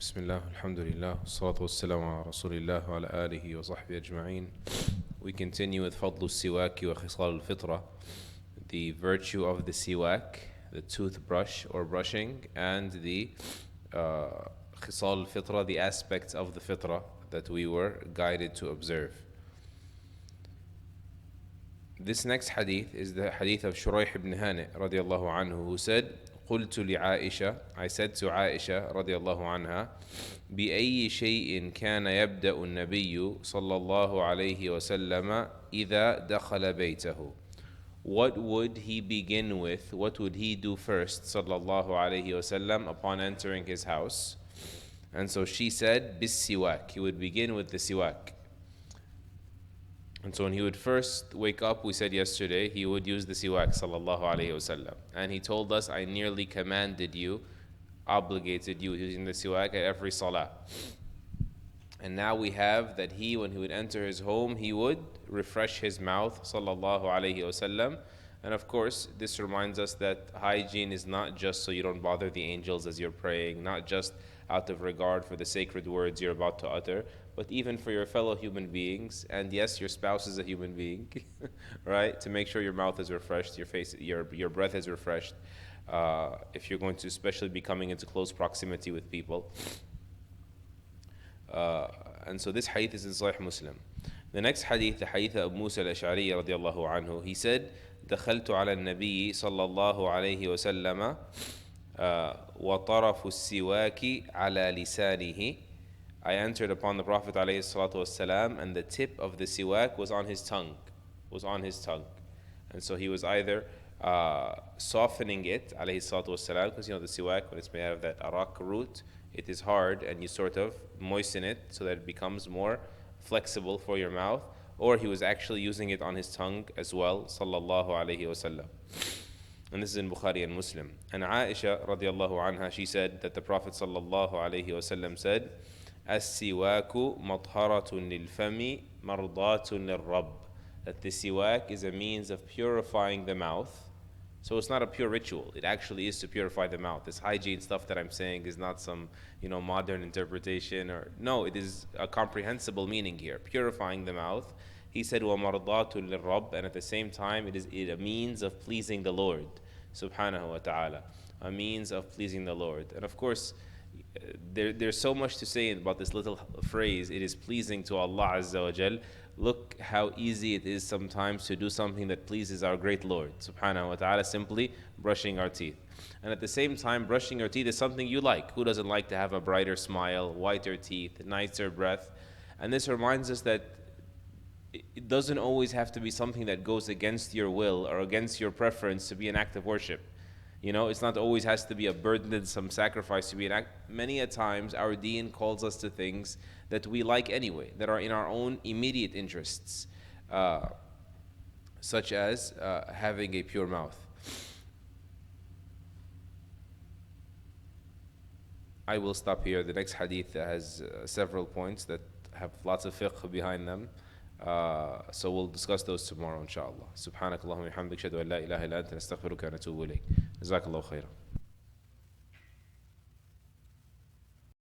بسم الله الحمد لله والصلاة والسلام على رسول الله وعلى آله وصحبه أجمعين. We continue with فضل السواك وخصال الفطرة, the virtue of the siwak, the toothbrush or brushing, and the خصال الفطرة, the aspects of the fitra that we were guided to observe. This next hadith is the hadith of Shuraih ibn Hani radiallahu anhu, who said, قلت لعائشة, I said to Aisha رضي الله عنها, بأي شيء كان يبدأ النبي صلى الله عليه وسلم إذا دخل بيته. What would he begin with? What would he do first, صلى الله عليه وسلم, upon entering his house? And so she said, بالسواك. He would begin with the siwak. And so when he would first wake up, we said yesterday, he would use the siwak, sallallahu alayhi wasallam. And he told us, I nearly commanded you, obligated you using the siwak at every salah. And now we have that he, when he would enter his home, he would refresh his mouth, sallallahu alayhi wasallam. And of course, this reminds us that hygiene is not just so you don't bother the angels as you're praying, not just out of regard for the sacred words you're about to utter, but even for your fellow human beings, and yes, your spouse is a human being, right? To make sure your mouth is refreshed, your breath is refreshed, if you're going to especially be coming into close proximity with people. And so this hadith is in Sahih Muslim. The next hadith, the hadith of Musa al-Ash'ari radiallahu anhu, he said, دخلت على النبي صلى الله عليه وسلم وطرف السواك على لسانه. I entered upon the Prophet ﷺ, and the tip of the siwak was on his tongue. And so he was either softening it, ﷺ, because the siwak, when it's made out of that arak root, it is hard, and you sort of moisten it so that it becomes more flexible for your mouth. Or he was actually using it on his tongue as well, sallallahu alayhi wasallam. And this is in Bukhari and Muslim. And Aisha radiallahu anha, she said that the Prophet sallallahu alayhi wasallam said, السواك مطهرة للفم مرضاة للرب. That the siwak is a means of purifying the mouth. So it's not a pure ritual. It actually is to purify the mouth. This hygiene stuff that I'm saying is not some, modern interpretation, or no, it is a comprehensible meaning here. Purifying the mouth. He said, وَمَرْضَاتٌ لِلرَّبِّ, and at the same time, it is a means of pleasing the Lord, subhanahu wa ta'ala. A means of pleasing the Lord. And of course, there's so much to say about this little phrase, it is pleasing to Allah Azza wa Jal. Look how easy it is sometimes to do something that pleases our great Lord, subhanahu wa ta'ala, simply brushing our teeth. And at the same time, brushing our teeth is something you like. Who doesn't like to have a brighter smile, whiter teeth, nicer breath? And this reminds us that it doesn't always have to be something that goes against your will or against your preference to be an act of worship. It's not always has to be a burdensome sacrifice to be an act. Many a times our deen calls us to things that we like anyway, that are in our own immediate interests, such as having a pure mouth. I will stop here. The next hadith has several points that have lots of fiqh behind them. So we'll discuss those tomorrow, inshallah. Subhanakallahumma wa bihamdik, ashhadu an la ilaha illa anta, nastaghfiruka wa natubu ilayk. Jazakallahu khairan.